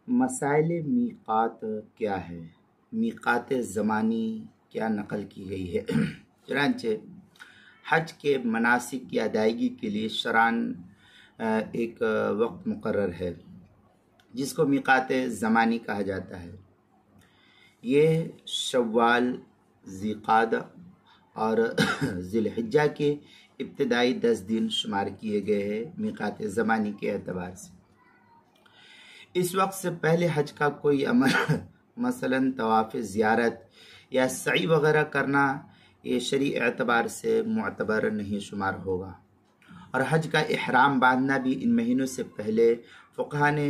مسائل میقات کیا ہے؟ میقات زمانی کیا نقل کی گئی ہے؟ چنانچہ حج کے مناسک کی ادائیگی کے لیے شرعاً ایک وقت مقرر ہے جس کو میقات زمانی کہا جاتا ہے۔ یہ شوال، ذیقعدہ اور ذی الحجہ کے ابتدائی 10 دن شمار کیے گئے ہیں میقات زمانی کے اعتبار سے۔ اس وقت سے پہلے حج کا کوئی عمل مثلاً طواف زیارت یا سعی وغیرہ کرنا یہ شرعی اعتبار سے معتبر نہیں شمار ہوگا، اور حج کا احرام باندھنا بھی ان مہینوں سے پہلے فقہا نے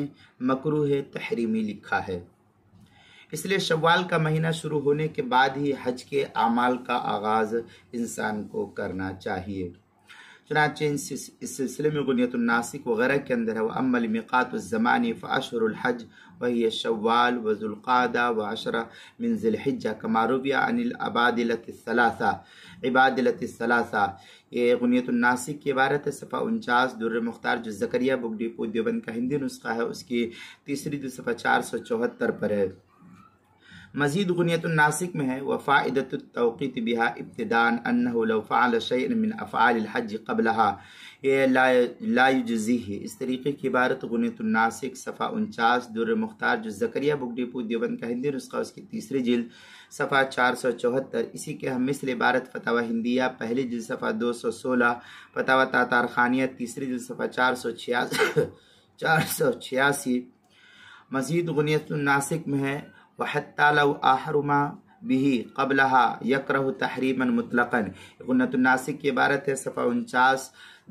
مکروہ تحریمی لکھا ہے۔ اس لیے شوال کا مہینہ شروع ہونے کے بعد ہی حج کے اعمال کا آغاز انسان کو کرنا چاہیے۔ چنانچہ اس سلسلے میں غنیۃ الناسک وغیرہ کے اندر ہے وَأَمَّا الْمِيقَاتُ الزَّمَانِ فَأَشْهُرُ الْحَجِّ وَهِيَ شَوَّالُ وَذُو الْقَعْدَةِ وَعَشْرَةٌ مِنْ ذِي الْحِجَّةِ كَمَا رُوِيَ عَنِ عبادلة الثلاثہ۔ یہ غنیۃ الناسک کی عبارت ہے، صفحہ 49، در مختار جو زکریہ بک ڈپو دیوبند کا ہندی نسخہ ہے، اس کی تیسری جلد صفحہ 474 پر ہے۔ مزید غنیۃ الناسک میں ہے وفائدۃ التوقیت بها ابتداء انه لو فعل شيئا من افعال الحج قبلها لا يجزيه۔ اس طریقے کی عبارت غنیۃ الناسک صفحہ 49 در مختار جو زکریہ بک ڈپو دیوبند کا ہندی نسخہ، اس کی تیسری جلد صفحہ 474۔ اسی کے ہم مثل عبارت فتاوی ہندیہ پہلی جلد صفحہ 216، فتاوی تاتارخانیہ تیسری جلد صفحہ 486۔ مزید غنیۃ الناسک میں ہے وَحَتَّى لَوْ أَحْرَمَ بِهِ قَبْلَهَا يَكْرَهُ تَحْرِيمًا مُطْلَقًا۔ غنیۃ الناسک کی عبارت ہے، صفحہ 49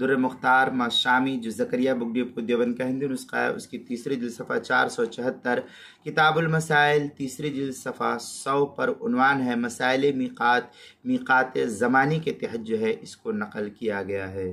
در مختار شامی جو زکریہ بک ڈپو دیوبند کا ہندی نسخہ ہے، اس کی تیسری جلد صفحہ 474۔ کتاب المسائل تیسری جلد صفحہ 100 پر عنوان ہے مسائل میقات زمانی کے تحت جو ہے اس کو نقل کیا گیا ہے۔